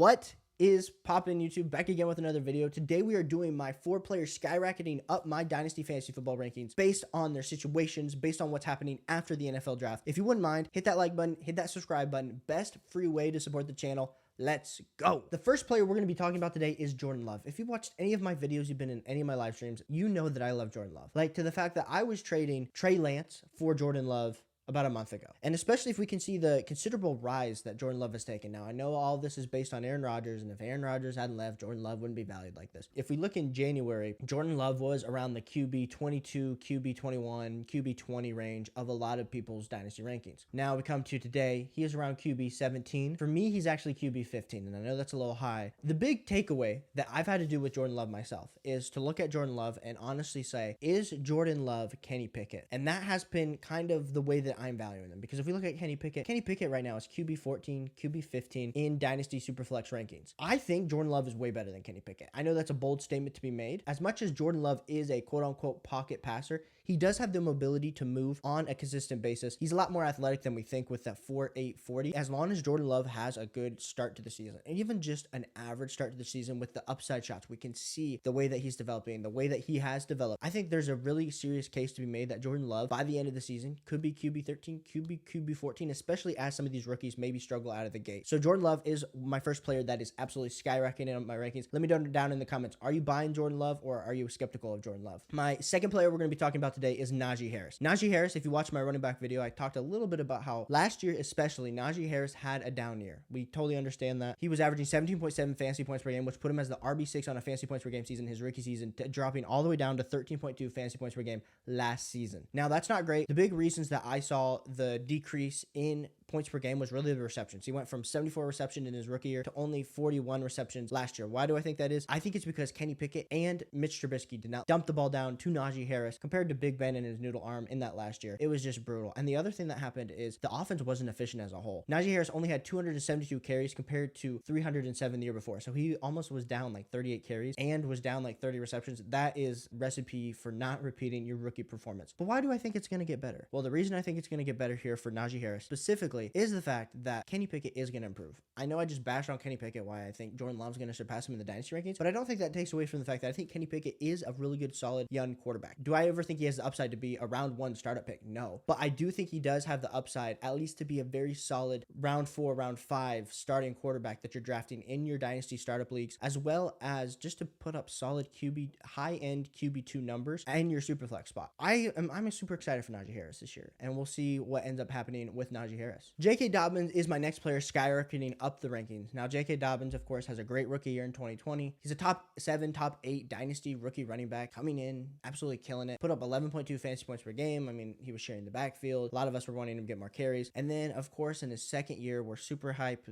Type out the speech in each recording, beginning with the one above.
What is poppin' YouTube? Back again with another video. Today we are doing my 4 players skyrocketing up my Dynasty Fantasy Football rankings based on their situations, based on what's happening after the NFL draft. If you wouldn't mind, hit that like button, hit that subscribe button. Best free way to support the channel. Let's go. The first player we're going to be talking about today is Jordan Love. If you've watched any of my videos, you've been in any of my live streams, you know that I love Jordan Love. Like, to the fact that I was trading Trey Lance for Jordan Love about a month ago. And especially if we can see the considerable rise that Jordan Love has taken. Now, I know all this is based on Aaron Rodgers, and if Aaron Rodgers hadn't left, Jordan Love wouldn't be valued like this. If we look in January, Jordan Love was around the QB 22, QB 21, QB 20 range of a lot of people's dynasty rankings. Now we come to today, he is around QB 17. For me, he's actually QB 15, and I know that's a little high. The big takeaway that I've had to do with Jordan Love myself is to look at Jordan Love and honestly say, is Jordan Love Kenny Pickett? And that has been kind of the way that I'm valuing them, because if we look at Kenny Pickett right now is QB 14, QB 15 in Dynasty Superflex rankings. I think Jordan Love is way better than Kenny Pickett. I know that's a bold statement to be made. As much as Jordan Love is a quote-unquote pocket passer, he does have the mobility to move on a consistent basis. He's a lot more athletic than we think with that 4.8 40. As long as Jordan Love has a good start to the season, and even just an average start to the season with the upside shots, we can see the way that he's developing, the way that he has developed. I think there's a really serious case to be made that Jordan Love, by the end of the season, could be QB 13, QB 14, especially as some of these rookies maybe struggle out of the gate. So Jordan Love is my first player that is absolutely skyrocketing on my rankings. Let me know down in the comments, are you buying Jordan Love or are you skeptical of Jordan Love? My second player we're going to be talking about today is Najee Harris. Najee Harris, if you watch my running back video, I talked a little bit about how last year especially Najee Harris had a down year. We totally understand that. He was averaging 17.7 fantasy points per game, which put him as the RB6 on a fantasy points per game season his rookie season, dropping all the way down to 13.2 fantasy points per game last season. Now that's not great. The big reasons that I saw the decrease in points per game was really the receptions. He went from 74 receptions in his rookie year to only 41 receptions last year. Why do I think that is? I think it's because Kenny Pickett and Mitch Trubisky did not dump the ball down to Najee Harris compared to Big Ben and his noodle arm in that last year. It was just brutal. And the other thing that happened is the offense wasn't efficient as a whole. Najee Harris only had 272 carries compared to 307 the year before. So he almost was down like 38 carries and was down like 30 receptions. That is recipe for not repeating your rookie performance. But why do I think it's going to get better? Well, the reason I think it's going to get better here for Najee Harris specifically is the fact that Kenny Pickett is going to improve. I know I just bashed on Kenny Pickett why I think Jordan Love's going to surpass him in the dynasty rankings, but I don't think that takes away from the fact that I think Kenny Pickett is a really good, solid young quarterback. Do I ever think he has the upside to be a round 1 startup pick? No. But I do think he does have the upside at least to be a very solid round 4, round 5 starting quarterback that you're drafting in your dynasty startup leagues, as well as just to put up solid QB, high-end QB2 numbers and your superflex spot. I'm super excited for Najee Harris this year, and we'll see what ends up happening with Najee Harris. J.K. Dobbins is my next player skyrocketing up the rankings. Now, J.K. Dobbins, of course, has a great rookie year in 2020. He's a top 7, top 8 dynasty rookie running back coming in, absolutely killing it. Put up 11.2 fantasy points per game. I mean, he was sharing the backfield. A lot of us were wanting him to get more carries. And then, of course, in his second year, we're super hyped.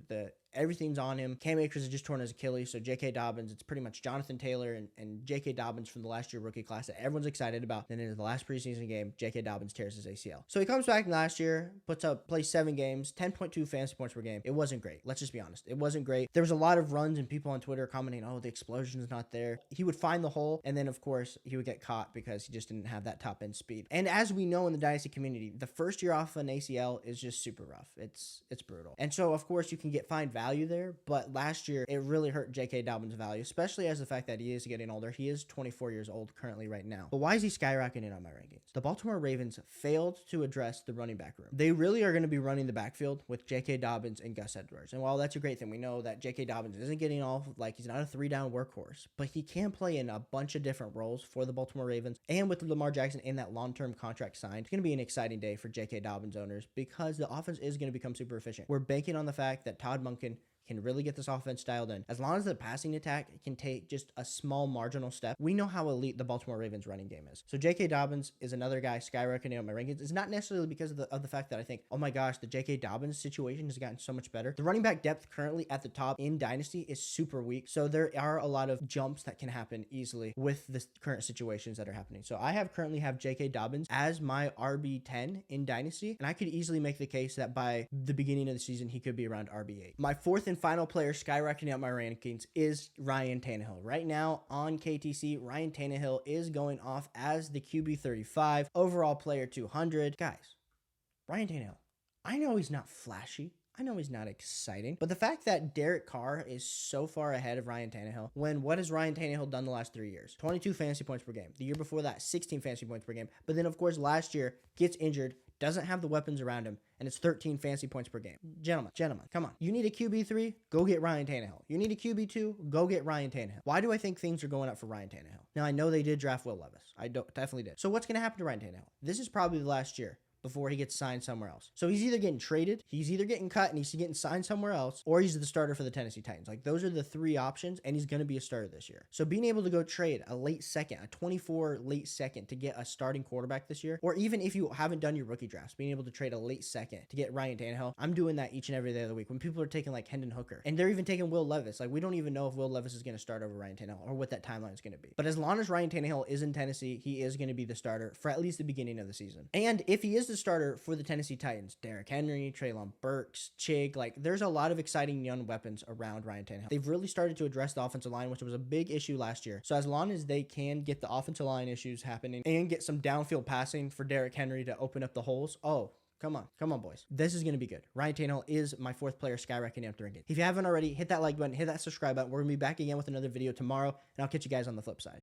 Everything's on him. Cam Akers has just torn his Achilles, so J.K. Dobbins, it's pretty much Jonathan Taylor and J.K. Dobbins from the last year rookie class that everyone's excited about. Then in the last preseason game, J.K. Dobbins tears his ACL. So he comes back last year, plays 7 games, 10.2 fantasy points per game. It wasn't great. Let's just be honest. It wasn't great. There was a lot of runs and people on Twitter commenting, oh, the explosion is not there. He would find the hole, and then, of course, he would get caught because he just didn't have that top-end speed. And as we know in the Dynasty community, the first year off an ACL is just super rough. It's brutal. And so, of course, you can get fine value there, but last year, it really hurt J.K. Dobbins' value, especially as the fact that he is getting older. He is 24 years old currently right now. But why is he skyrocketing on my rankings? The Baltimore Ravens failed to address the running back room. They really are going to be running the backfield with J.K. Dobbins and Gus Edwards. And while that's a great thing, we know that J.K. Dobbins isn't getting off, like he's not a 3-down workhorse, but he can play in a bunch of different roles for the Baltimore Ravens. And with Lamar Jackson in that long-term contract signed, it's going to be an exciting day for J.K. Dobbins owners because the offense is going to become super efficient. We're banking on the fact that Todd Monken can really get this offense dialed in. As long as the passing attack can take just a small marginal step, we know how elite the Baltimore Ravens running game is. So J.K. Dobbins is another guy skyrocketing on my rankings. It's not necessarily because of the fact that I think, oh my gosh, the J.K. Dobbins situation has gotten so much better. The running back depth currently at the top in Dynasty is super weak. So there are a lot of jumps that can happen easily with the current situations that are happening. So I currently have J.K. Dobbins as my RB10 in Dynasty, and I could easily make the case that by the beginning of the season, he could be around RB8. My fourth and and final player skyrocketing up my rankings is Ryan Tannehill. Right now on KTC, Ryan Tannehill is going off as the QB 35, overall player 200. Guys, Ryan Tannehill, I know he's not flashy. I know he's not exciting, but the fact that Derek Carr is so far ahead of Ryan Tannehill, when what has Ryan Tannehill done the last 3 years? 22 fantasy points per game. The year before that, 16 fantasy points per game. But then, of course, last year, gets injured, doesn't have the weapons around him, and it's 13 fantasy points per game. Gentlemen, come on. You need a QB3, go get Ryan Tannehill. You need a QB2, go get Ryan Tannehill. Why do I think things are going up for Ryan Tannehill? Now, I know they did draft Will Levis. I definitely did. So what's going to happen to Ryan Tannehill? This is probably the last year before he gets signed somewhere else. So he's either getting traded, he's either getting cut and he's getting signed somewhere else, or he's the starter for the Tennessee Titans. Like, those are the three options, and he's going to be a starter this year. So being able to go trade a late second, a 24 late second to get a starting quarterback this year, or even if you haven't done your rookie drafts, being able to trade a late second to get Ryan Tannehill, I'm doing that each and every day of the week. When people are taking like Hendon Hooker, and they're even taking Will Levis, like, we don't even know if Will Levis is going to start over Ryan Tannehill or what that timeline is going to be. But as long as Ryan Tannehill is in Tennessee, he is going to be the starter for at least the beginning of the season. And if he is the starter for the Tennessee Titans, Derrick Henry, Treylon Burks, Chig, like, there's a lot of exciting young weapons around Ryan Tannehill. They've really started to address the offensive line, which was a big issue last year. So as long as they can get the offensive line issues happening and get some downfield passing for Derrick Henry to open up the holes, come on, boys. This is going to be good. Ryan Tannehill is my fourth player skyrocketing up the ranking. If you haven't already, hit that like button, hit that subscribe button. We're going to be back again with another video tomorrow, and I'll catch you guys on the flip side.